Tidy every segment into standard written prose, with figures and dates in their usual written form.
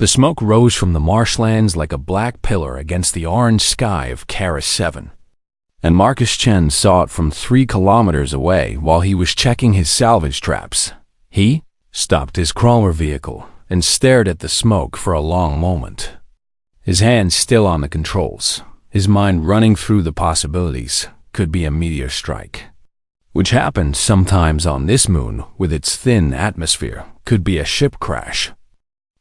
The smoke rose from the marshlands like a black pillar against the orange sky of Karis 7. And Marcus Chen saw it from 3 kilometers away while he was checking his salvage traps. He stopped his crawler vehicle and stared at the smoke for a long moment. His hands still on the controls, his mind running through the possibilities. Could be a meteor strike, which happens sometimes on this moon with its thin atmosphere. Could be a ship crash,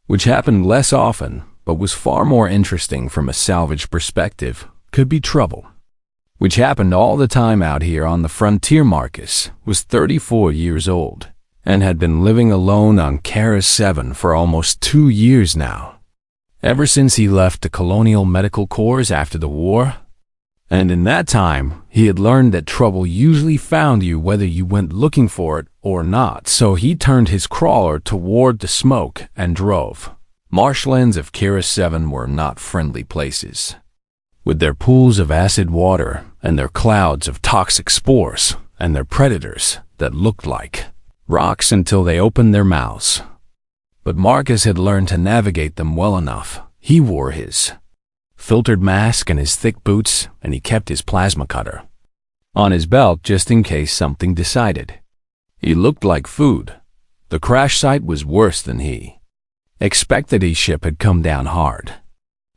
which happened less often but was far more interesting from a salvage perspective. Could be trouble, which happened all the time out here on the frontier. Marcus was 34 years old and had been living alone on Karis 7 for almost 2 years now, ever since he left the Colonial Medical Corps after the war. And in that time, he had learned that trouble usually found you whether you went looking for it or not, so he turned his crawler toward the smoke and drove. Marshlands of Karis 7 were not friendly places, with their pools of acid water and their clouds of toxic spores and their predators that looked like rocks until they opened their mouths. But Marcus had learned to navigate them well enough. He wore his filtered mask and his thick boots, and he kept his plasma cutter on his belt just in case something decided. He looked like food. The crash site was worse than he expected. His ship had come down hard,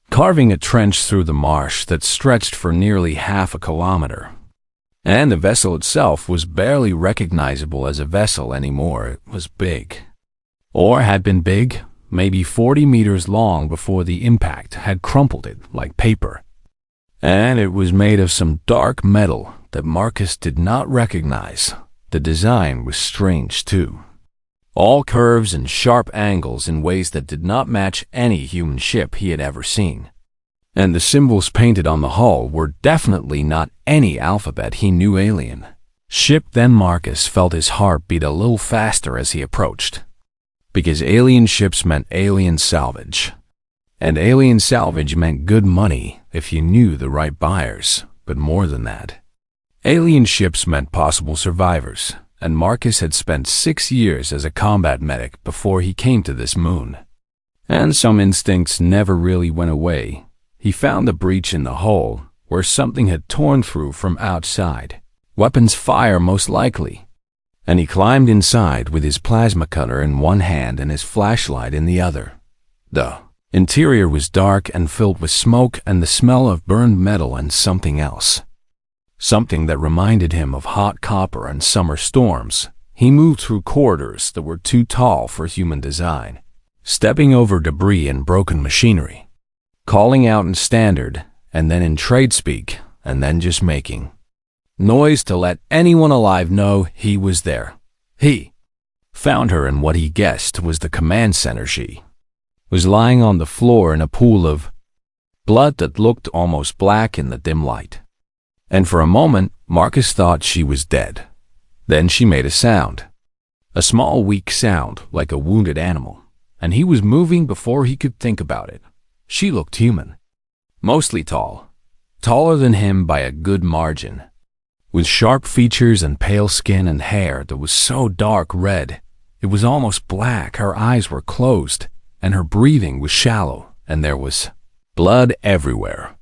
carving a trench through the marsh that stretched for nearly half a kilometer. And the vessel itself was barely recognizable as a vessel anymore. It was big, or had been big, maybe 40 meters long before the impact had crumpled it like paper. And it was made of some dark metal that Marcus did not recognize. The design was strange too. All curves and sharp angles in ways that did not match any human ship he had ever seen. And the symbols painted on the hull were definitely not any alphabet he knew. Alien ship. Then Marcus felt his heart beat a little faster as he approached, because alien ships meant alien salvage. And alien salvage meant good money if you knew the right buyers. But more than that, alien ships meant possible survivors. And Marcus had spent 6 years as a combat medic before he came to this moon. And some instincts never really went away. He found a breach in the hull where something had torn through from outside. Weapons fire most likely. And he climbed inside with his plasma cutter in one hand and his flashlight in the other. The interior was dark and filled with smoke and the smell of burned metal and something else. Something that reminded him of hot copper and summer storms. He moved through corridors that were too tall for human design, stepping over debris and broken machinery, calling out in standard, and then in trade speak, and then just making noise to let anyone alive know he was there. He found her in what he guessed was the command center. She was lying on the floor in a pool of blood that looked almost black in the dim light. And for a moment, Marcus thought she was dead. Then she made a sound. A small, weak sound, like a wounded animal. And he was moving before he could think about it. She looked human. Mostly tall. Taller than him by a good margin. With sharp features and pale skin and hair that was so dark red, it was almost black. Her eyes were closed, and her breathing was shallow, and there was blood everywhere,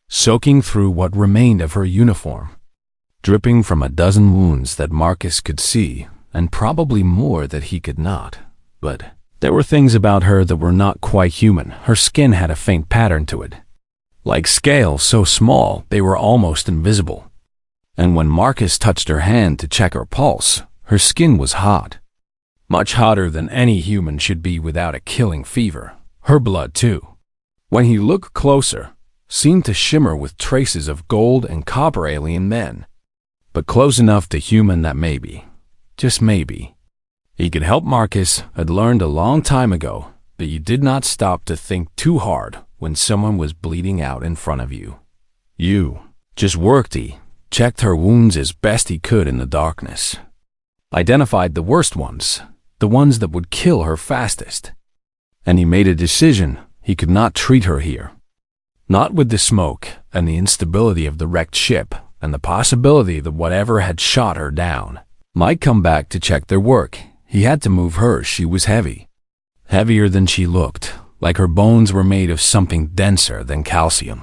soaking through what remained of her uniform, dripping from a dozen wounds that Marcus could see, and probably more that he could not. But there were things about her that were not quite human. Her skin had a faint pattern to it, like scales so small they were almost invisible. And when Marcus touched her hand to check her pulse, her skin was hot. Much hotter than any human should be without a killing fever. Her blood, too, when he looked closer, seemed to shimmer with traces of gold and copper. Alien men, but close enough to human that maybe, just maybe, he could help. Marcus had learned a long time ago that you did not stop to think too hard when someone was bleeding out in front of you. You just worked. He checked her wounds as best he could in the darkness, identified the worst ones, the ones that would kill her fastest. And he made a decision. He could not treat her here. Not with the smoke and the instability of the wrecked ship and the possibility that whatever had shot her down might come back to check their work. He had to move her. She was heavy. Heavier than she looked. like her bones were made of something denser than calcium.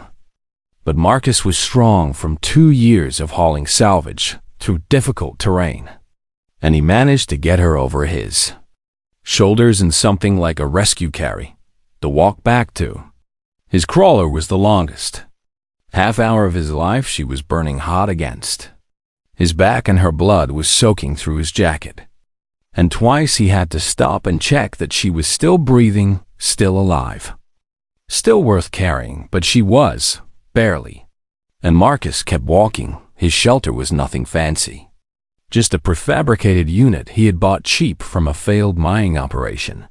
But Marcus was strong from 2 years of hauling salvage through difficult terrain, and he managed to get her over his shoulders in something like a rescue carry to walk back to. His crawler was the longest half-hour of his life she was burning hot against his back, and her blood was soaking through his jacket. And twice he had to stop and check that she was still breathing, still alive. Still worth carrying, but she was, barely. And Marcus kept walking. His shelter was nothing fancy. Just a prefabricated unit he had bought cheap from a failed mining operation.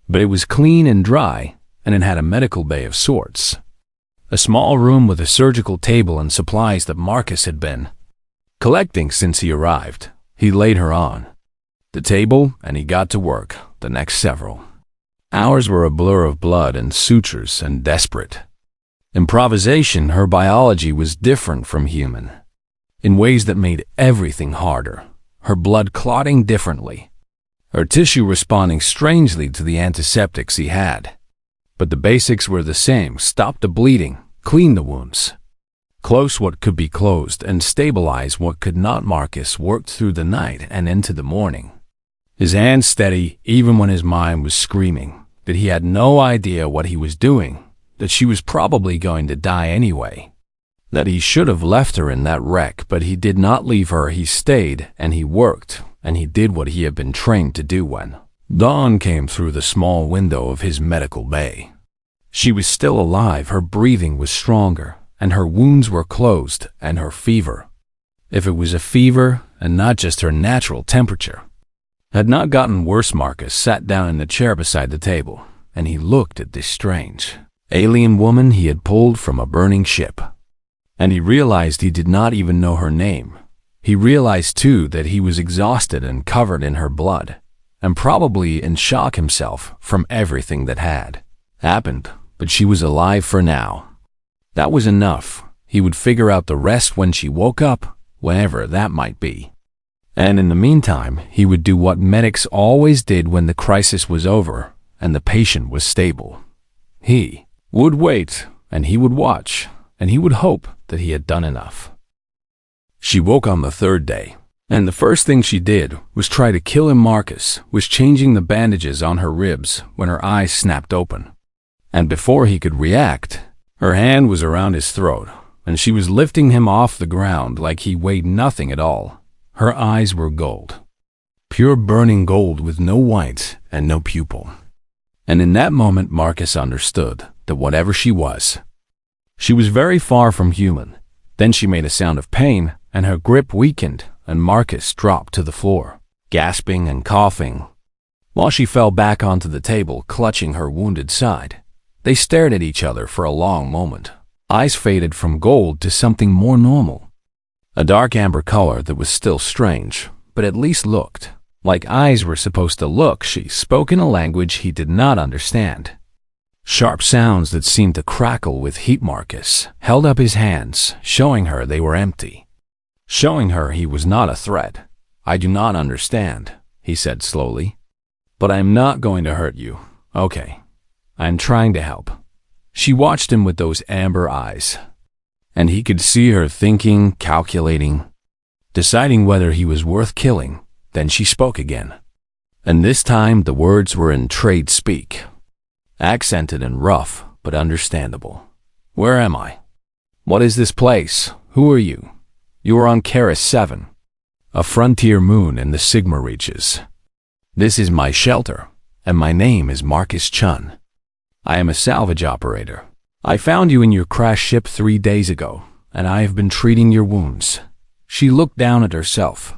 But it was clean and dry, and it had a medical bay of sorts. A small room with a surgical table and supplies that Marcus had been collecting since he arrived. He laid her on the table, and he got to work. The next several hours were a blur of blood and sutures and desperate improvisation. Her biology was different from human in ways that made everything harder. Her blood clotting differently, her tissue responding strangely to the antiseptics he had. But the basics were the same: stop the bleeding, clean the wounds, close what could be closed, and stabilize what could not. Marcus worked through the night and into the morning, his hands steady even when his mind was screaming that he had no idea what he was doing, that she was probably going to die anyway, that he should have left her in that wreck. But he did not leave her. He stayed, and he worked, and he did what he had been trained to do. When dawn came through the small window of his medical bay, she was still alive. Her breathing was stronger, and her wounds were closed, and her fever, if it was a fever and not just her natural temperature, had not gotten worse. Marcus sat down in the chair beside the table, and he looked at this strange alien woman he had pulled from a burning ship. And he realized he did not even know her name. He realized, too, that he was exhausted and covered in her blood, and probably in shock himself from everything that had happened. But she was alive for now. That was enough. He would figure out the rest when she woke up, whenever that might be. And in the meantime, he would do what medics always did when the crisis was over and the patient was stable. He would wait, and he would watch, and he would hope that he had done enough. She woke on the third day, and the first thing she did was try to kill him. Marcus was changing the bandages on her ribs when her eyes snapped open. And before he could react, her hand was around his throat, and she was lifting him off the ground like he weighed nothing at all. Her eyes were gold, pure burning gold with no white and no pupil. And in that moment, Marcus understood that whatever she was very far from human. Then she made a sound of pain, and her grip weakened, and Marcus dropped to the floor, gasping and coughing, while she fell back onto the table, clutching her wounded side. They stared at each other for a long moment. Eyes faded from gold to something more normal, a dark amber color that was still strange, but at least looked like eyes were supposed to look. She spoke in a language he did not understand. Sharp sounds that seemed to crackle with heat. Marcus held up his hands, showing her they were empty, showing her he was not a threat. "I do not understand," he said slowly, "but I am not going to hurt you, okay? I'm trying to help." She watched him with those amber eyes, and he could see her thinking, calculating, deciding whether he was worth killing. Then she spoke again, and this time the words were in trade speak, accented and rough, but understandable. "Where am I? What is this place? Who are you?" "You are on Karis 7, a frontier moon in the Sigma reaches. This is my shelter, and my name is Marcus Chun. I am a salvage operator. I found you in your crashed ship 3 days ago, and I have been treating your wounds." She looked down at herself,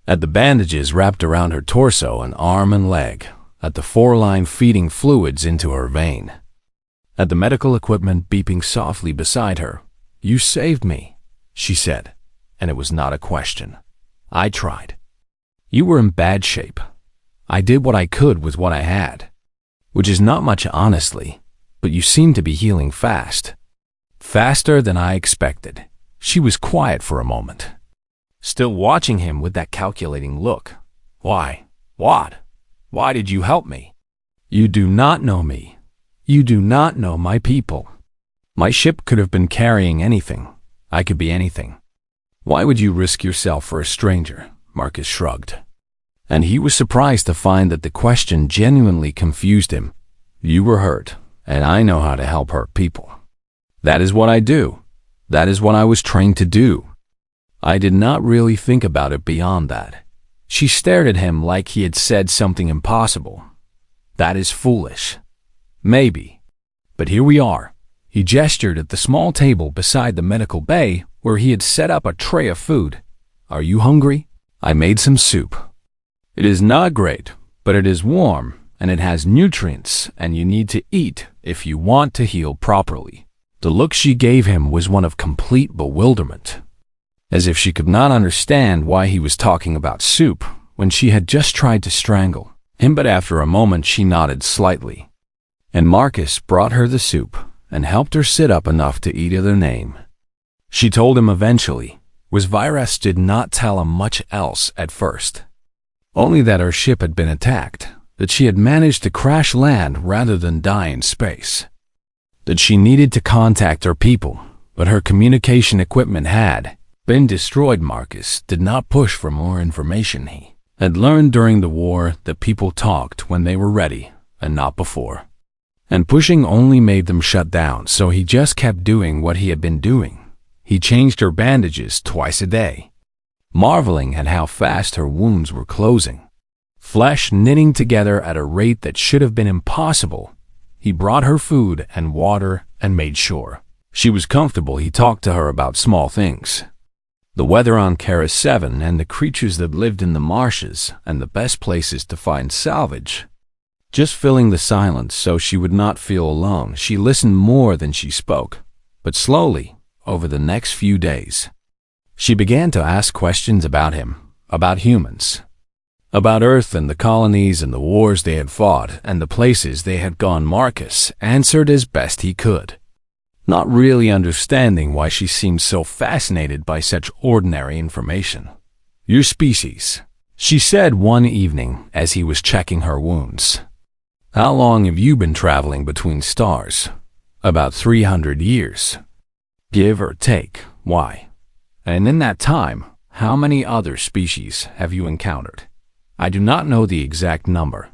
at the bandages wrapped around her torso and arm and leg, at the 4-line feeding fluids into her vein, at the medical equipment beeping softly beside her. "You saved me," she said, and it was not a question. "I tried. You were in bad shape. I did what I could with what I had, which is not much, honestly, but you seem to be healing fast. Faster than I expected." She was quiet for a moment, still watching him with that calculating look. "Why? What? Why did you help me?" "You do not know me. You do not know my people. My ship could have been carrying anything. I could be anything. Why would you risk yourself for a stranger? Marcus shrugged. And he was surprised to find that the question genuinely confused him. You were hurt, and I know how to help hurt people. That is what I do. That is what I was trained to do. I did not really think about it beyond that. She stared at him like he had said something impossible. That is foolish. Maybe. But here we are. He gestured at the small table beside the medical bay where he had set up a tray of food. Are you hungry? I made some soup. It is not great, but it is warm, and it has nutrients, and you need to eat if you want to heal properly. The look she gave him was one of complete bewilderment, as if she could not understand why he was talking about soup when she had just tried to strangle him. But after a moment she nodded slightly, and Marcus brought her the soup and helped her sit up enough to eat her name. She told him eventually, was Virus did not tell him much else at first. Only that her ship had been attacked, that she had managed to crash land rather than die in space, that she needed to contact her people, but her communication equipment had been destroyed. Marcus did not push for more information. He had learned during the war that people talked when they were ready and not before. And pushing only made them shut down, so he just kept doing what he had been doing. He changed her bandages twice a day, marveling at how fast her wounds were closing, flesh knitting together at a rate that should have been impossible. He brought her food and water and made sure she was comfortable. He talked to her about small things, the weather on Karis 7 and the creatures that lived in the marshes and the best places to find salvage. Just filling the silence so she would not feel alone. She listened more than she spoke, but slowly, over the next few days, she began to ask questions about him, about humans, about Earth and the colonies and the wars they had fought and the places they had gone. Marcus answered as best he could, not really understanding why she seemed so fascinated by such ordinary information. Your species, she said one evening as he was checking her wounds. How long have you been traveling between stars? About 300 years. Give or take. Why? And in that time, how many other species have you encountered? I do not know the exact number.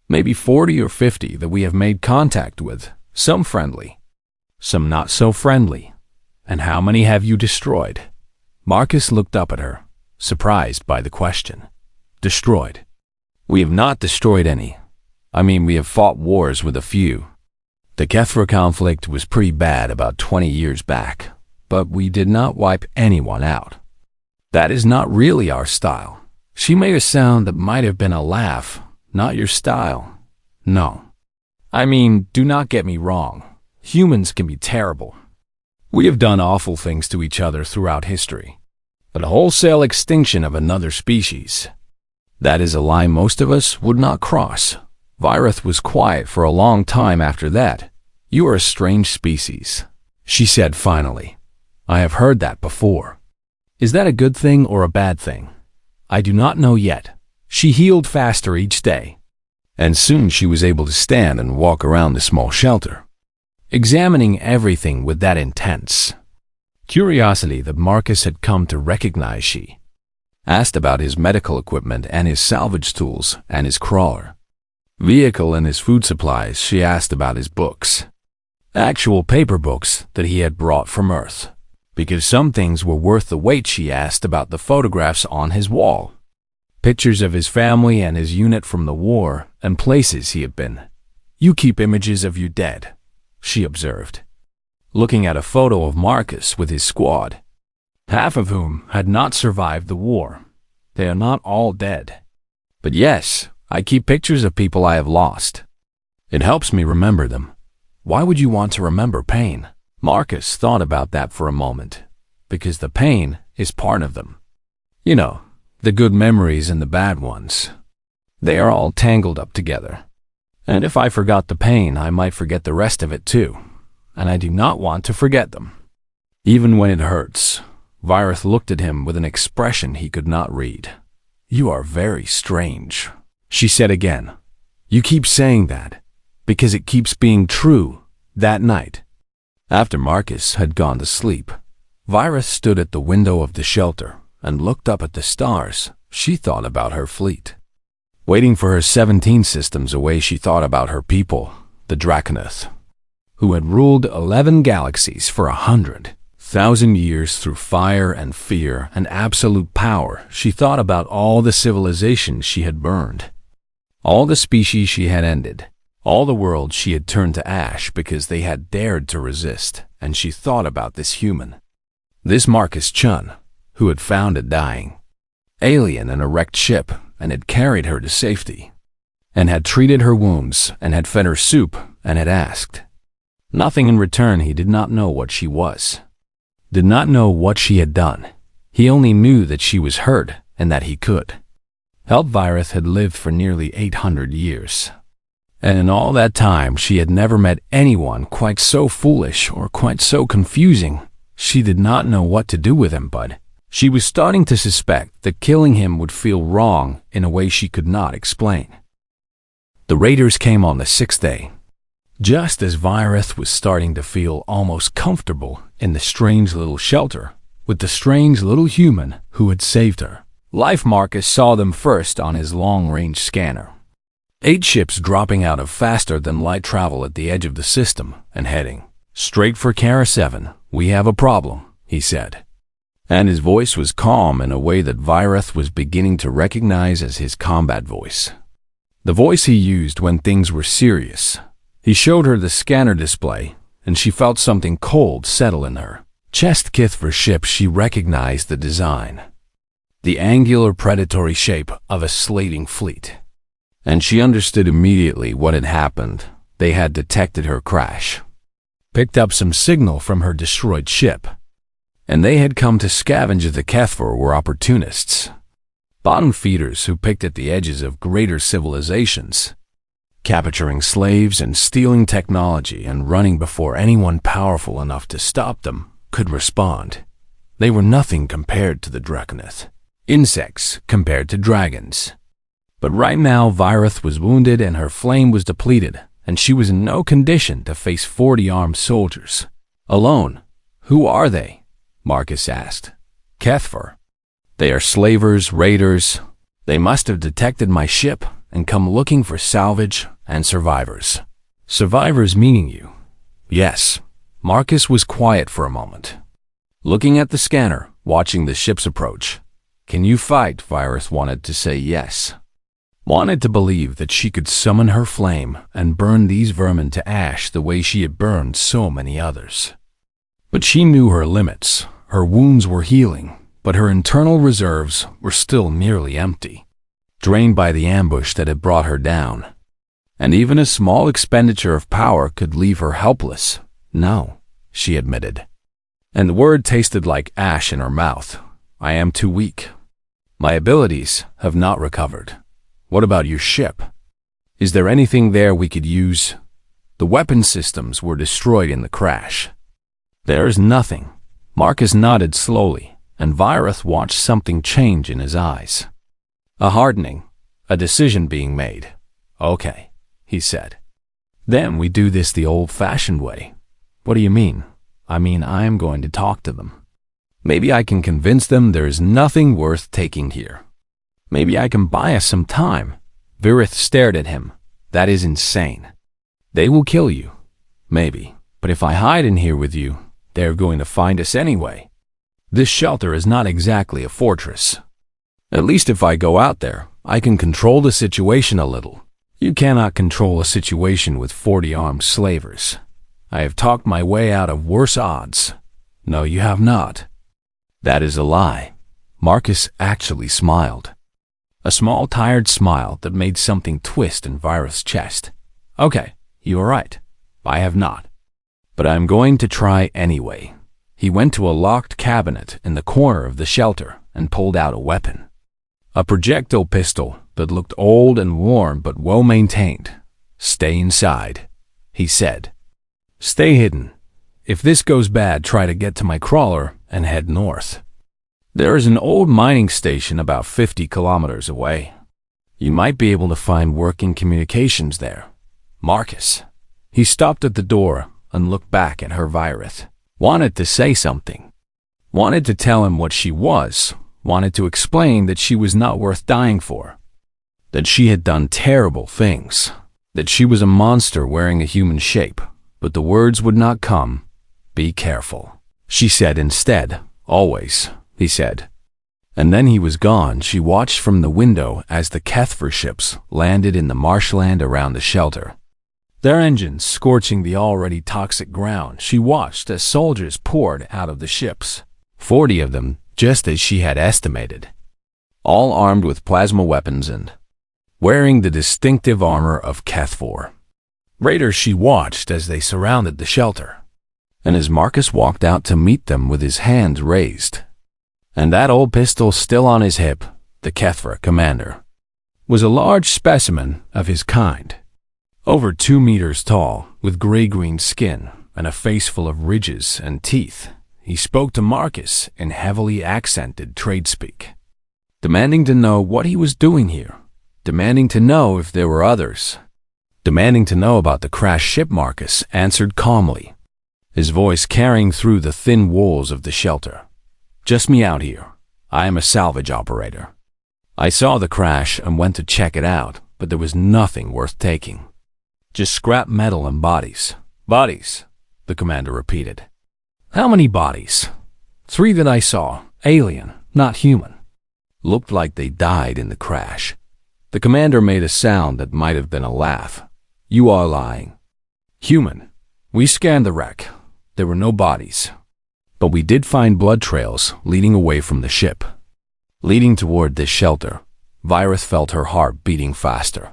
Maybe 40 or 50 that we have made contact with, some friendly, some not so friendly. And how many have you destroyed? Marcus looked up at her, surprised by the question. Destroyed? We have not destroyed any. I mean, we have fought wars with a few. The Kethra conflict was pretty bad about 20 years back, but we did not wipe anyone out. That is not really our style. She made a sound that might have been a laugh. Not your style. No. I mean, do not get me wrong. Humans can be terrible. We have done awful things to each other throughout history. But a wholesale extinction of another species, that is a line most of us would not cross. Virith was quiet for a long time after that. You are a strange species, she said finally. I have heard that before. Is that a good thing or a bad thing? I do not know yet. She healed faster each day, and soon she was able to stand and walk around the small shelter, examining everything with that intense curiosity that Marcus had come to recognize. She asked about his medical equipment and his salvage tools and his crawler vehicle and his food supplies. She asked about his books, actual paper books that he had brought from Earth, because some things were worth the wait. She asked about the photographs on his wall, pictures of his family and his unit from the war and places he had been. You keep images of your dead, she observed, looking at a photo of Marcus with his squad, half of whom had not survived the war. They are not all dead. But yes, I keep pictures of people I have lost. It helps me remember them. Why would you want to remember pain? Marcus thought about that for a moment, because the pain is part of them. You know, the good memories and the bad ones. They are all tangled up together. And if I forgot the pain, I might forget the rest of it too. And I do not want to forget them, even when it hurts. Virith looked at him with an expression he could not read. You are very strange, she said again. You keep saying that, because it keeps being true. That night, after Marcus had gone to sleep, Virus stood at the window of the shelter and looked up at the stars. She thought about her fleet. Waiting for her 17 systems away, she thought about her people, the Draconoth, who had ruled 11 galaxies for 100,000 years through fire and fear and absolute power. She thought about all the civilizations she had burned, all the species she had ended, all the worlds she had turned to ash because they had dared to resist. And she thought about this human, this Marcus Chun, who had found a dying alien in a wrecked ship and had carried her to safety, and had treated her wounds, and had fed her soup, and had asked nothing in return. He did not know what she was, did not know what she had done. He only knew that she was hurt and that he could help. Virith had lived for nearly 800 years, and in all that time she had never met anyone quite so foolish or quite so confusing. She did not know what to do with him, but she was starting to suspect that killing him would feel wrong in a way she could not explain. The raiders came on the 6th day, just as Virith was starting to feel almost comfortable in the strange little shelter with the strange little human who had saved her life. Marcus saw them first on his long-range scanner. 8 ships dropping out of faster-than-light travel at the edge of the system and heading straight for Kara 7. "We have a problem," he said. And his voice was calm in a way that Virith was beginning to recognize as his combat voice, the voice he used when things were serious. He showed her the scanner display, and she felt something cold settle in her chest. Kithver ship. She recognized the design, the angular predatory shape of a slaving fleet. And she understood immediately what had happened. They had detected her crash, picked up some signal from her destroyed ship, and they had come to scavenge. The Kethver were opportunists, bottom feeders who picked at the edges of greater civilizations, capturing slaves and stealing technology and running before anyone powerful enough to stop them could respond. They were nothing compared to the Draconoth, insects compared to dragons. But right now Virith was wounded and her flame was depleted, and she was in no condition to face 40 armed soldiers alone. "Who are they?" Marcus asked. "Kethver. They are slavers, raiders. They must have detected my ship and come looking for salvage and survivors." "Survivors meaning you?" "Yes." Marcus was quiet for a moment, looking at the scanner, watching the ships approach. "Can you fight?" Virith wanted to say yes, wanted to believe that she could summon her flame and burn these vermin to ash the way she had burned so many others. But she knew her limits. Her wounds were healing, but her internal reserves were still nearly empty, drained by the ambush that had brought her down. And even a small expenditure of power could leave her helpless. "No," she admitted, and the word tasted like ash in her mouth. "I am too weak. My abilities have not recovered." "What about your ship? Is there anything there we could use?" "The weapon systems were destroyed in the crash." "There is nothing." Marcus nodded slowly, and Virith watched something change in his eyes. A hardening, a decision being made. "Okay," he said. "Then we do this the old-fashioned way." "What do you mean?" "I mean I am going to talk to them. Maybe I can convince them there is nothing worth taking here. Maybe I can buy us some time." Virith stared at him. "That is insane." "They will kill you." "Maybe, but if I hide in here with you, they are going to find us anyway. This shelter is not exactly a fortress. At least if I go out there, I can control the situation a little. You cannot control a situation with 40 armed slavers. I have talked my way out of worse odds." "No, you have not." "That is a lie." Marcus actually smiled. A small, tired smile that made something twist in Virith's chest. "Okay, you are right. I have not. But I am going to try anyway." He went to a locked cabinet in the corner of the shelter and pulled out a weapon. A projectile pistol that looked old and worn but well-maintained. "Stay inside," he said. "Stay hidden. If this goes bad, try to get to my crawler and head north. There is an old mining station about 50 kilometers away. You might be able to find working communications there. Marcus. He stopped at the door and looked back at her. Virith wanted to say something. Wanted to tell him what she was. Wanted to explain that she was not worth dying for. That she had done terrible things. That she was a monster wearing a human shape. But the words would not come. Be careful, she said instead. Always, he said. And then he was gone. She watched from the window as the HFY ships landed in the marshland around the shelter. Their engines scorching the already toxic ground. She watched as soldiers poured out of the ships. 40 of them, just as she had estimated. All armed with plasma weapons and wearing the distinctive armor of HFY. Raiders. She watched as they surrounded the shelter. And as Marcus walked out to meet them with his hands raised, and that old pistol still on his hip, the HFY commander was a large specimen of his kind. Over 2 meters tall, with gray-green skin and a face full of ridges and teeth. He spoke to Marcus in heavily accented tradespeak, demanding to know what he was doing here, demanding to know if there were others, demanding to know about the crashed ship. Marcus answered calmly, his voice carrying through the thin walls of the shelter. Just me out here. I am a salvage operator. I saw the crash and went to check it out, but there was nothing worth taking. Just scrap metal and bodies. Bodies, the commander repeated. How many bodies? 3 that I saw. Alien, not human. Looked like they died in the crash. The commander made a sound that might have been a laugh. You are lying. Human. We scanned the wreck. There were no bodies. But we did find blood trails leading away from the ship. Leading toward this shelter. Virith felt her heart beating faster.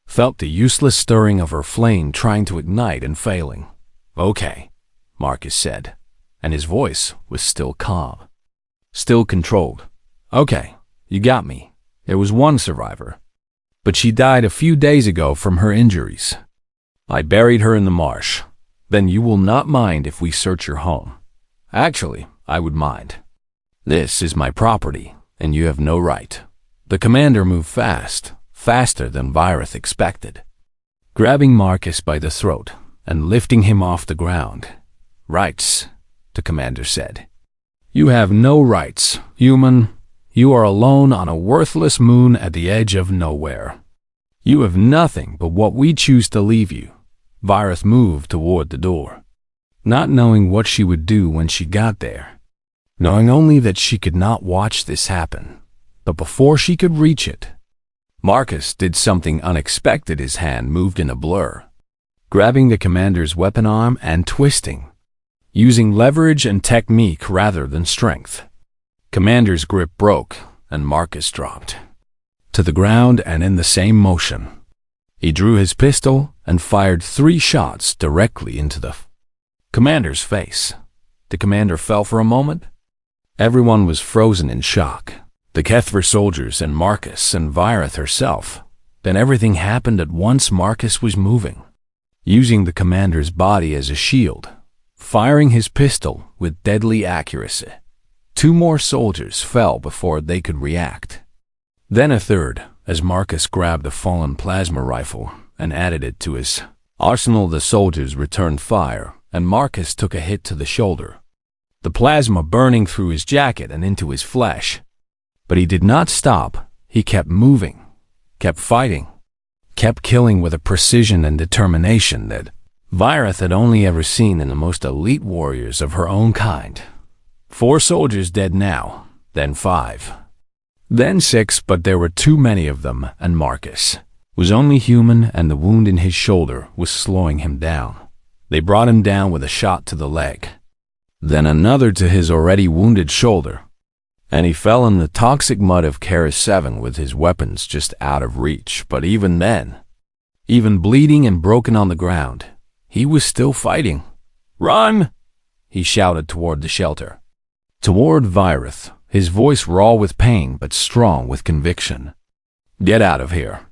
Felt the useless stirring of her flame trying to ignite and failing. Okay, Marcus said, and his voice was still calm. Still controlled. Okay, you got me. There was 1 survivor. But she died a few days ago from her injuries. I buried her in the marsh. Then you will not mind if we search your home. Actually, I would mind. This is my property, and you have no right. The commander moved fast, faster than Virith expected, grabbing Marcus by the throat and lifting him off the ground. Rights, the commander said. You have no rights, human. You are alone on a worthless moon at the edge of nowhere. You have nothing but what we choose to leave you. Virith moved toward the door, not knowing what she would do when she got there, knowing only that she could not watch this happen. But before she could reach it, Marcus did something unexpected. His hand moved in a blur, grabbing the commander's weapon arm and twisting, using leverage and technique rather than strength. Commander's grip broke, and Marcus dropped to the ground, and in the same motion, he drew his pistol and fired 3 shots directly into the commander's face. The commander fell for a moment. Everyone was frozen in shock. The HFY soldiers and Marcus and Virith herself. Then everything happened at once. Marcus was moving, using the commander's body as a shield, firing his pistol with deadly accuracy. 2 more soldiers fell before they could react. Then a third, as Marcus grabbed a fallen plasma rifle and added it to his arsenal. The soldiers returned fire, and Marcus took a hit to the shoulder, the plasma burning through his jacket and into his flesh. But he did not stop. He kept moving, kept fighting, kept killing with a precision and determination that Virith had only ever seen in the most elite warriors of her own kind. 4 soldiers dead now, then 5. Then 6, but there were too many of them, and Marcus was only human, and the wound in his shoulder was slowing him down. They brought him down with a shot to the leg, then another to his already wounded shoulder, and he fell in the toxic mud of Karis 7 with his weapons just out of reach. But even then, even bleeding and broken on the ground, he was still fighting. Run! He shouted toward the shelter, toward Virith, his voice raw with pain but strong with conviction. Get out of here.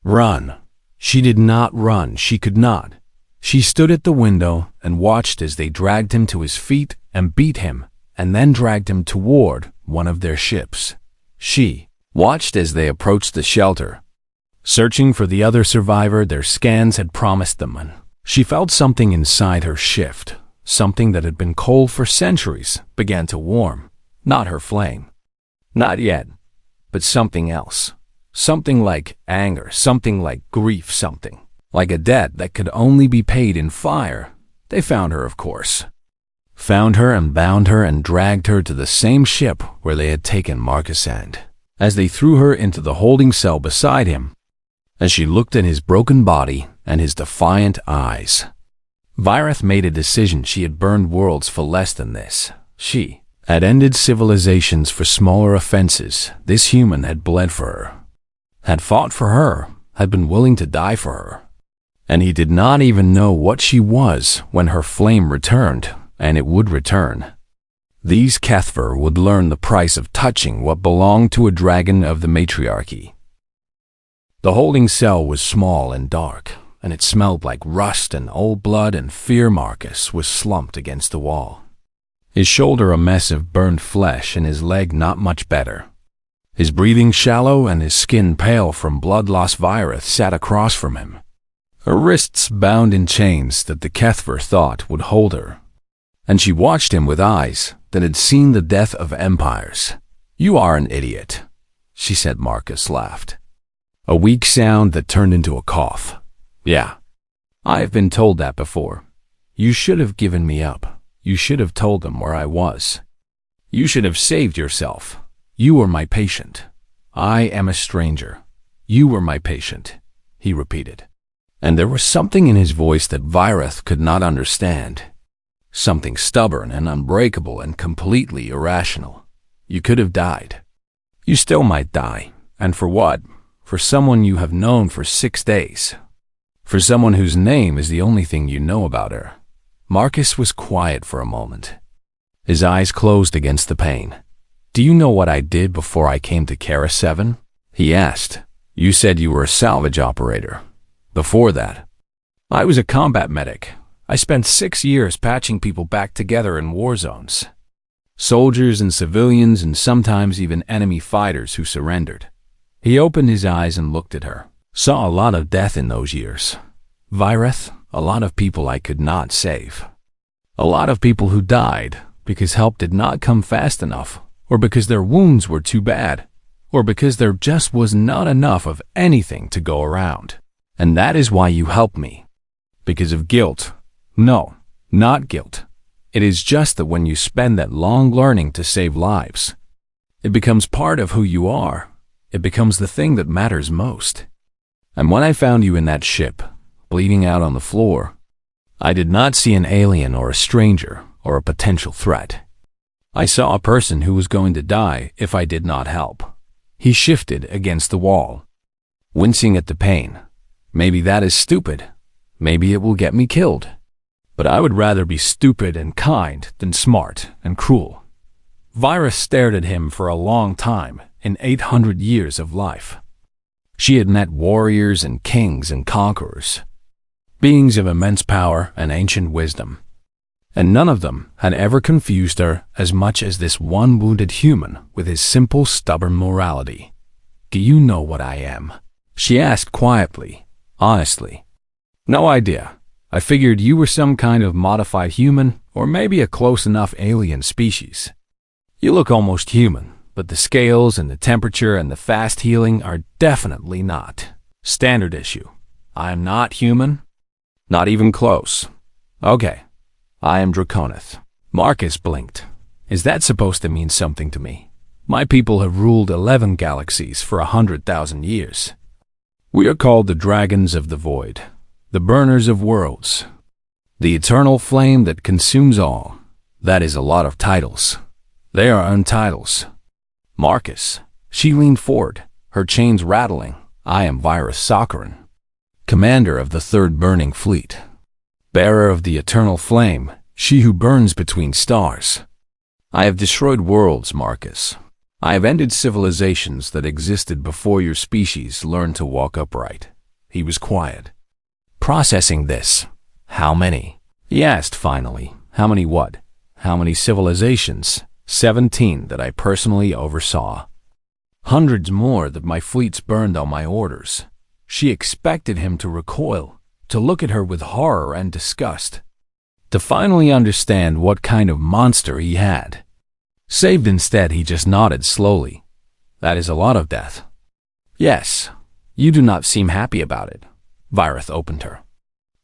Run. She did not run. She could not. She stood at the window and watched as they dragged him to his feet and beat him, and then dragged him toward one of their ships. She watched as they approached the shelter, searching for the other survivor their scans had promised them, and she felt something inside her shift. Something that had been cold for centuries began to warm. Not her flame. Not yet. But something else. Something like anger, something like grief, something like a debt that could only be paid in fire. They found her, of course. Found her and bound her and dragged her to the same ship where they had taken Marcus, and as they threw her into the holding cell beside him, as she looked at his broken body and his defiant eyes, Vireth made a decision. She had burned worlds for less than this. She had ended civilizations for smaller offenses. This human had bled for her, had fought for her, had been willing to die for her. And he did not even know what she was when her flame returned, and it would return. These Kethver would learn the price of touching what belonged to a dragon of the matriarchy. The holding cell was small and dark, and it smelled like rust and old blood and fear. Marcus was slumped against the wall. His shoulder a mess of burned flesh and his leg not much better. His breathing shallow and his skin pale from blood loss. Vireth sat across from him, her wrists bound in chains that the Kethver thought would hold her. And she watched him with eyes that had seen the death of empires. "You are an idiot," she said. Marcus laughed. A weak sound that turned into a cough. "Yeah, I have been told that before. You should have given me up. You should have told them where I was. You should have saved yourself. You were my patient. I am a stranger. You were my patient," he repeated. And there was something in his voice that Vireth could not understand. Something stubborn and unbreakable and completely irrational. You could have died. You still might die. And for what? For someone you have known for 6 days. For someone whose name is the only thing you know about her. Marcus was quiet for a moment. His eyes closed against the pain. "Do you know what I did before I came to Kara 7? He asked. "You said you were a salvage operator. Before that, I was a combat medic. I spent 6 years patching people back together in war zones. Soldiers and civilians and sometimes even enemy fighters who surrendered." He opened his eyes and looked at her. "Saw a lot of death in those years. Vireth, a lot of people I could not save. A lot of people who died because help did not come fast enough, or because their wounds were too bad, or because there just was not enough of anything to go around. And that is why you helped me. Because of guilt. No, not guilt. It is just that when you spend that long learning to save lives, it becomes part of who you are. It becomes the thing that matters most. And when I found you in that ship, bleeding out on the floor, I did not see an alien or a stranger or a potential threat. I saw a person who was going to die if I did not help." He shifted against the wall, wincing at the pain. "Maybe that is stupid. Maybe it will get me killed. But I would rather be stupid and kind than smart and cruel." Vireth stared at him for a long time in 800 years of life. She had met warriors and kings and conquerors, beings of immense power and ancient wisdom, and none of them had ever confused her as much as this one wounded human with his simple, stubborn morality. "Do you know what I am?" she asked quietly, honestly. "No idea. I figured you were some kind of modified human, or maybe a close enough alien species. You look almost human, but the scales and the temperature and the fast healing are definitely not. Standard issue. I am not human? Not even close. Okay. I am Draconith." Marcus blinked. "Is that supposed to mean something to me? My people have ruled 11 galaxies for 100,000 years. We are called the Dragons of the Void, the Burners of Worlds, the eternal flame that consumes all. That is a lot of titles. They are untitles." "Marcus." She leaned forward, her chains rattling. "I am Vireth Sakharin, commander of the Third Burning Fleet, bearer of the eternal flame, she who burns between stars. I have destroyed worlds, Marcus. I have ended civilizations that existed before your species learned to walk upright." He was quiet, processing this. "How many?" he asked finally. "How many what? How many civilizations?" 17 that I personally oversaw. Hundreds more that my fleets burned on my orders. She expected him to recoil, to look at her with horror and disgust, to finally understand what kind of monster he had. Saved instead, he just nodded slowly. That is a lot of death. Yes, you do not seem happy about it. Virith opened her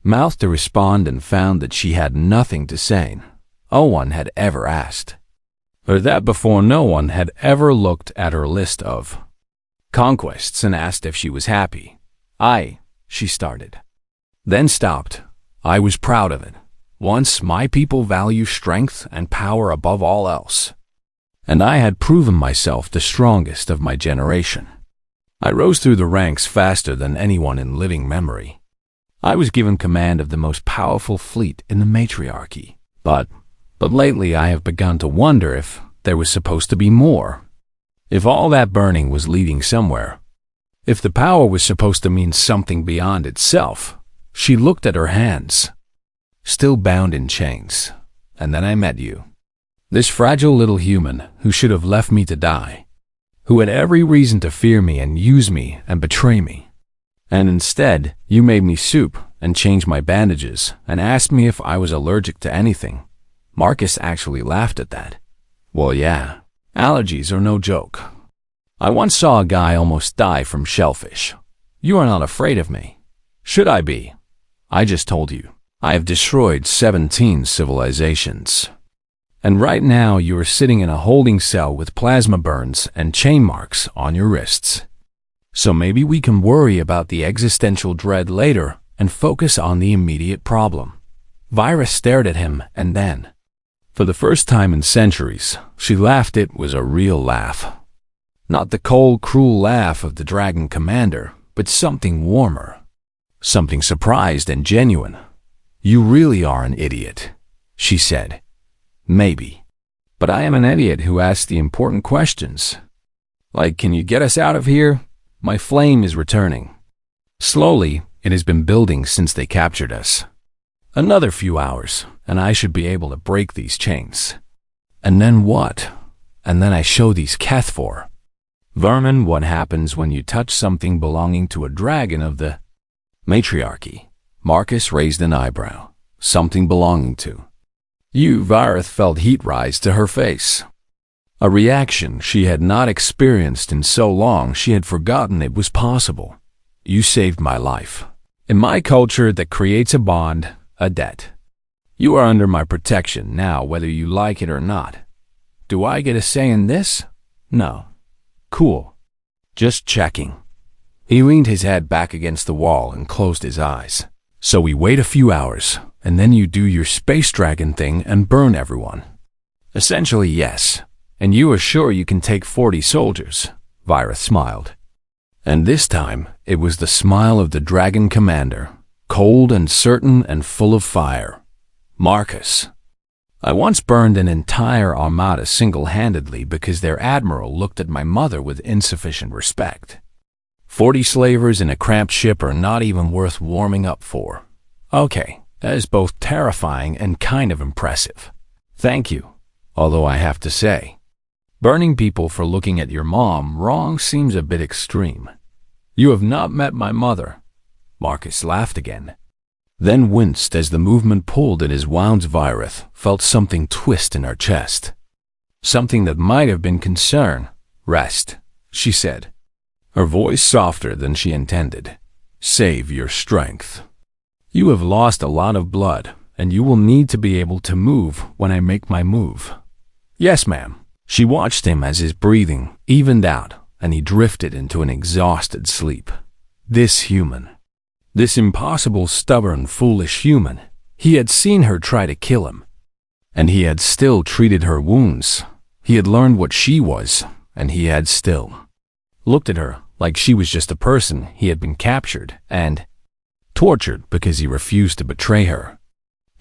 mouth to respond and found that she had nothing to say. No one had ever asked her that before. No one had ever looked at her list of conquests and asked if she was happy. She started, then stopped. I was proud of it. Once my people value strength and power above all else, and I had proven myself the strongest of my generation. I rose through the ranks faster than anyone in living memory. I was given command of the most powerful fleet in the matriarchy. But lately I have begun to wonder if there was supposed to be more. If all that burning was leading somewhere. If the power was supposed to mean something beyond itself. She looked at her hands, still bound in chains. And then I met you. This fragile little human who should have left me to die. Who had every reason to fear me and use me and betray me. And instead, you made me soup and changed my bandages and asked me if I was allergic to anything. Marcus actually laughed at that. Well, yeah, allergies are no joke. I once saw a guy almost die from shellfish. You are not afraid of me. Should I be? I just told you. I have destroyed 17 civilizations. And right now you are sitting in a holding cell with plasma burns and chain marks on your wrists. So maybe we can worry about the existential dread later and focus on the immediate problem. Virith stared at him and then, for the first time in centuries, she laughed. It was a real laugh. Not the cold, cruel laugh of the dragon commander, but something warmer. Something surprised and genuine. You really are an idiot, she said. Maybe. But I am an idiot who asks the important questions. Like, can you get us out of here? My flame is returning. Slowly, it has been building since they captured us. Another few hours, and I should be able to break these chains. And then what? And then I show these Kethfor vermin what happens when you touch something belonging to a dragon of the matriarchy. Marcus raised an eyebrow. Something belonging to. Virith felt heat rise to her face. A reaction she had not experienced in so long she had forgotten it was possible. You saved my life. In my culture that creates a bond, a debt. You are under my protection now whether you like it or not. Do I get a say in this? No. Cool. Just checking. He leaned his head back against the wall and closed his eyes. So we wait a few hours, and then you do your space dragon thing and burn everyone. Essentially, yes. And you are sure you can take 40 soldiers? Virith smiled. And this time, it was the smile of the dragon commander, cold and certain and full of fire. Marcus. I once burned an entire armada single-handedly because their admiral looked at my mother with insufficient respect. 40 slavers in a cramped ship are not even worth warming up for. Okay, that is both terrifying and kind of impressive. Thank you. Although I have to say, burning people for looking at your mom wrong seems a bit extreme. You have not met my mother. Marcus laughed again, then winced as the movement pulled at his wounds. Virith felt something twist in her chest. Something that might have been concern. Rest, she said, her voice softer than she intended. Save your strength. You have lost a lot of blood, and you will need to be able to move when I make my move. Yes, ma'am. She watched him as his breathing evened out, and he drifted into an exhausted sleep. This human. This impossible, stubborn, foolish human. He had seen her try to kill him, and he had still treated her wounds. He had learned what she was, and he had still looked at her like she was just a person he had been captured and tortured because he refused to betray her.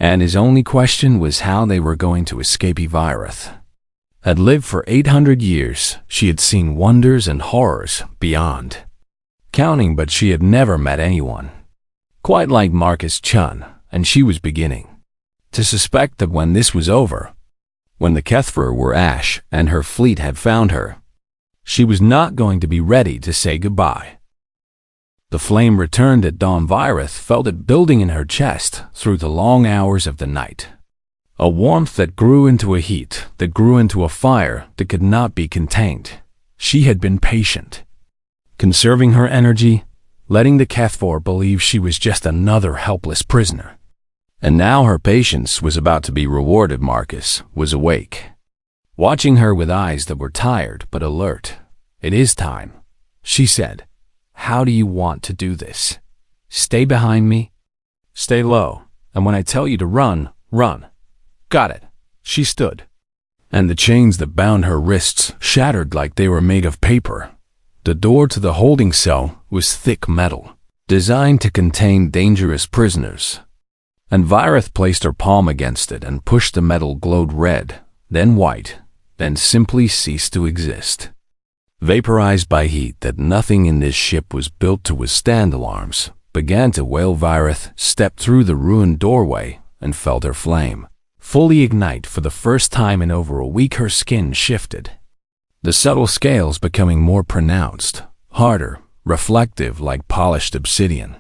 And his only question was how they were going to escape. Virith had lived for 800 years. She had seen wonders and horrors beyond counting, but she had never met anyone quite like Marcus Chun, and she was beginning to suspect that when this was over, when the Kethfor were ash and her fleet had found her, she was not going to be ready to say goodbye. The flame returned at dawn. Virith felt it building in her chest through the long hours of the night. A warmth that grew into a heat, that grew into a fire that could not be contained. She had been patient, conserving her energy, letting the HFY believe she was just another helpless prisoner. And now her patience was about to be rewarded. Marcus was awake, watching her with eyes that were tired but alert. "It is time," she said. "How do you want to do this? Stay behind me? Stay low, and when I tell you to run, run." "Got it." She stood, and the chains that bound her wrists shattered like they were made of paper. The door to the holding cell was thick metal, designed to contain dangerous prisoners. And Virith placed her palm against it and pushed. The metal glowed red, then white, then simply ceased to exist. Vaporized by heat that nothing in this ship was built to withstand, alarms began to wail. Virith stepped through the ruined doorway and felt her flame fully ignite. For the first time in over a week, her skin shifted, the subtle scales becoming more pronounced, harder, reflective like polished obsidian.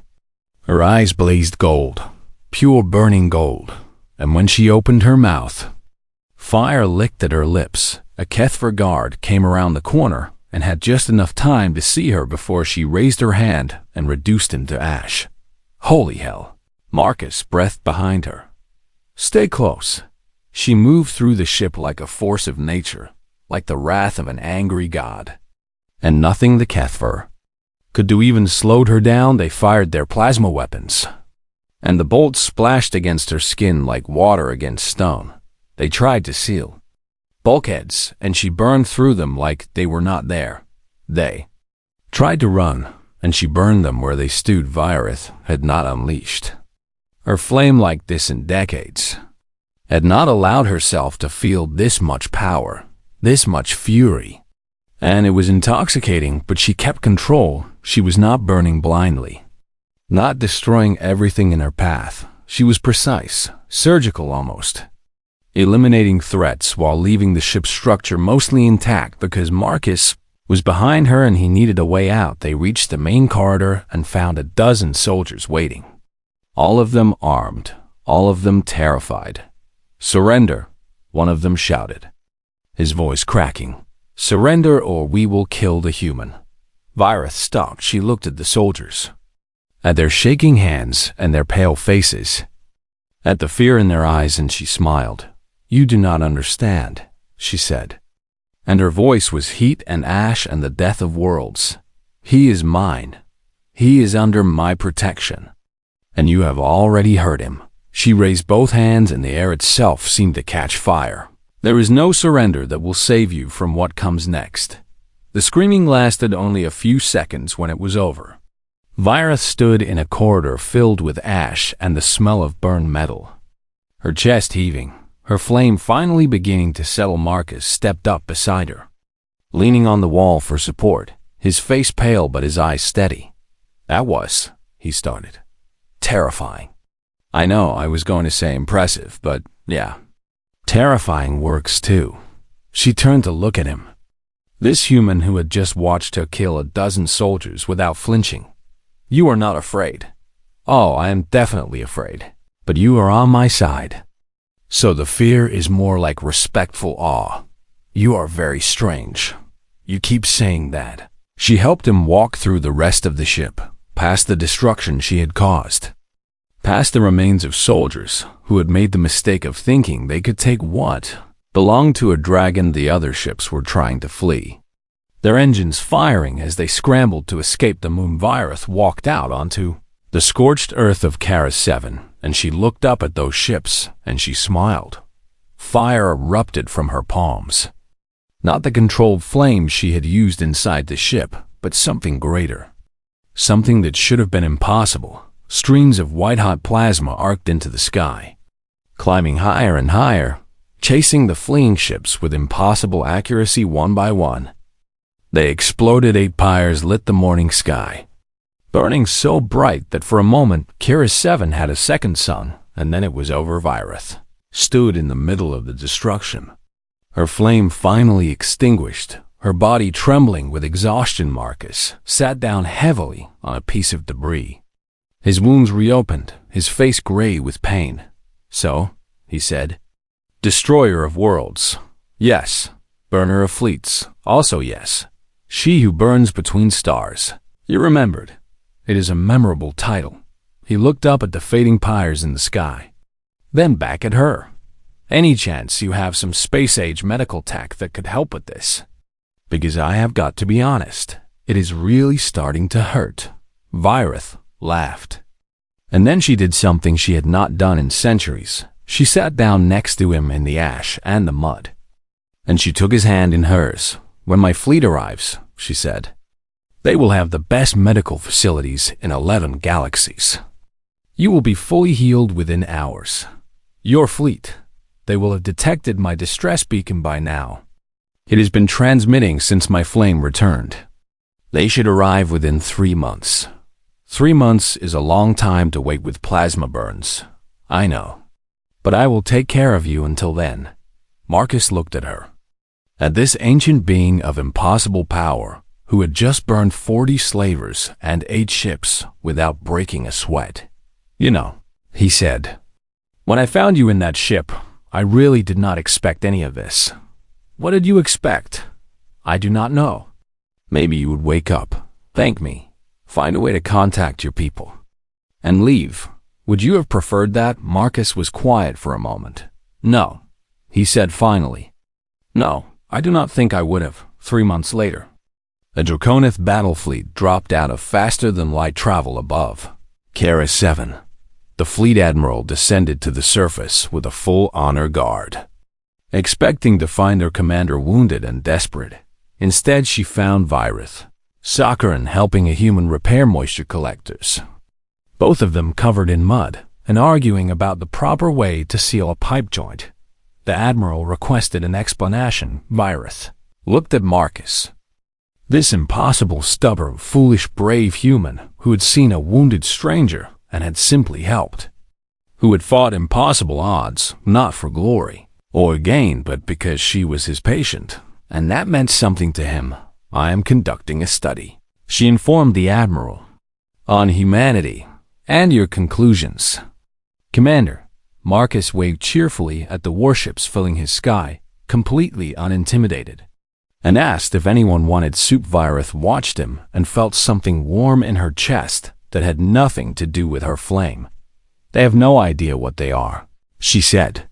Her eyes blazed gold, pure burning gold, and when she opened her mouth, fire licked at her lips. A HFY guard came around the corner and had just enough time to see her before she raised her hand and reduced into ash. "Holy hell!" Marcus breathed behind her. "Stay close." She moved through the ship like a force of nature, like the wrath of an angry god. And nothing the HFY could do even slowed her down. They fired their plasma weapons, and the bolts splashed against her skin like water against stone. They tried to seal bulkheads, and she burned through them like they were not there. They tried to run, and she burned them where they stood. Virith had not unleashed her flame like this in decades, had not allowed herself to feel this much power, this much fury. And it was intoxicating, but she kept control. She was not burning blindly, not destroying everything in her path. She was precise, surgical almost, eliminating threats while leaving the ship's structure mostly intact. Because Marcus was behind her and he needed a way out, they reached the main corridor and found a dozen soldiers waiting, all of them armed, all of them terrified. "Surrender," one of them shouted, his voice cracking. "Surrender or we will kill the human." Virith stopped. She looked at the soldiers, at their shaking hands and their pale faces, at the fear in their eyes, and she smiled. "You do not understand," she said, and her voice was heat and ash and the death of worlds. "He is mine. He is under my protection, and you have already hurt him." She raised both hands and the air itself seemed to catch fire. "There is no surrender that will save you from what comes next." The screaming lasted only a few seconds. When it was over, Virith stood in a corridor filled with ash and the smell of burned metal, her chest heaving, her flame finally beginning to settle. Marcus stepped up beside her, leaning on the wall for support, his face pale but his eyes steady. "That was," he started, "terrifying. I know I was going to say impressive, but yeah, terrifying works too." She turned to look at him, this human who had just watched her kill a dozen soldiers without flinching. "You are not afraid." "Oh, I am definitely afraid, but you are on my side. So the fear is more like respectful awe. You are very strange. You keep saying that." She helped him walk through the rest of the ship, past the destruction she had caused, past the remains of soldiers who had made the mistake of thinking they could take what belonged to a dragon. The other ships were trying to flee, their engines firing as they scrambled to escape the moon. Virith walked out onto the scorched earth of Karis 7, and she looked up at those ships, and she smiled. Fire erupted from her palms. Not the controlled flames she had used inside the ship, but something greater. Something that should have been impossible. Streams of white-hot plasma arced into the sky, climbing higher and higher, chasing the fleeing ships with impossible accuracy one by one. They exploded. 8 pyres lit the morning sky, burning so bright that for a moment Karis 7 had a second sun, and then it was over. Virith stood in the middle of the destruction, her flame finally extinguished, Her body trembling with exhaustion, Marcus sat down heavily on a piece of debris. His wounds reopened, his face gray with pain. "So," he said, "destroyer of worlds, yes. Burner of fleets, also yes. She who burns between stars." You remembered. It is a memorable title. He looked up at the fading pyres in the sky, then back at her. "Any chance you have some space-age medical tech that could help with this? Because I have got to be honest, it is really starting to hurt." Virith laughed. And then she did something she had not done in centuries. She sat down next to him in the ash and the mud. And she took his hand in hers. "When my fleet arrives," she said, "they will have the best medical facilities in 11 galaxies. You will be fully healed within hours. Your fleet, they will have detected my distress beacon by now. It has been transmitting since my flame returned. They should arrive within 3 months. 3 months is a long time to wait with plasma burns. I know. But I will take care of you until then." Marcus looked at her. At this ancient being of impossible power, who had just burned 40 slavers and 8 ships without breaking a sweat. "You know," he said, "when I found you in that ship, I really did not expect any of this." "What did you expect?" "I do not know. Maybe you would wake up, thank me, find a way to contact your people, and leave. Would you have preferred that?" Marcus was quiet for a moment. "No," he said finally. "No, I do not think I would have." 3 months later, a Draconith battle fleet dropped out of faster-than-light travel above Kara 7. The fleet admiral descended to the surface with a full honor guard, expecting to find their commander wounded and desperate. Instead, she found Virith, Sakharin helping a human repair moisture collectors, both of them covered in mud and arguing about the proper way to seal a pipe joint. The admiral requested an explanation. Virith looked at Marcus. This impossible, stubborn, foolish, brave human who had seen a wounded stranger and had simply helped, who had fought impossible odds, not for glory or gain, but because she was his patient, and that meant something to him. "I am conducting a study," she informed the admiral, "on humanity and your conclusions." "Commander," Marcus waved cheerfully at the warships filling his sky, completely unintimidated, and asked if anyone wanted soup. Virith watched him and felt something warm in her chest that had nothing to do with her flame. "They have no idea what they are," she said.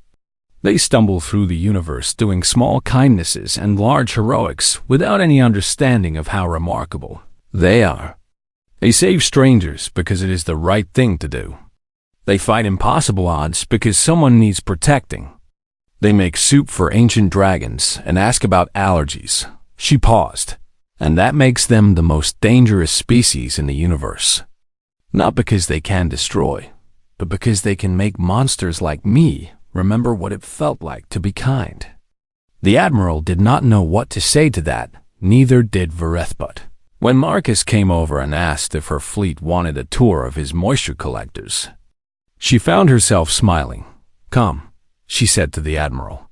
"They stumble through the universe doing small kindnesses and large heroics without any understanding of how remarkable they are. They save strangers because it is the right thing to do. They fight impossible odds because someone needs protecting. They make soup for ancient dragons and ask about allergies." She paused. "And that makes them the most dangerous species in the universe. Not because they can destroy, but because they can make monsters like me remember what it felt like to be kind." The admiral did not know what to say to that, neither did Virith. But when Marcus came over and asked if her fleet wanted a tour of his moisture collectors, she found herself smiling. "Come," she said to the admiral.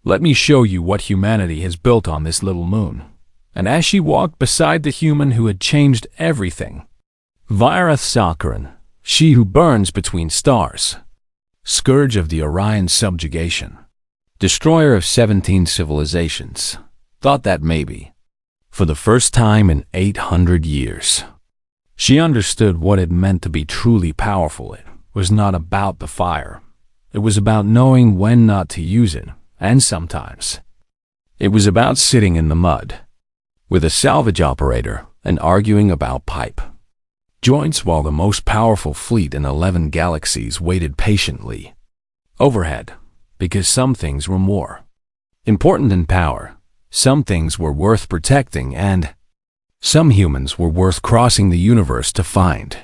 "Let me show you what humanity has built on this little moon." And as she walked beside the human who had changed everything, Virith Sakharin, she who burns between stars, scourge of the Orion subjugation, destroyer of 17 civilizations, thought that maybe, for the first time in 800 years, she understood what it meant to be truly powerful. It was not about the fire. It was about knowing when not to use it, and sometimes it was about sitting in the mud with a salvage operator and arguing about pipe joints while the most powerful fleet in 11 galaxies waited patiently overhead, because some things were more important than power, some things were worth protecting, and some humans were worth crossing the universe to find.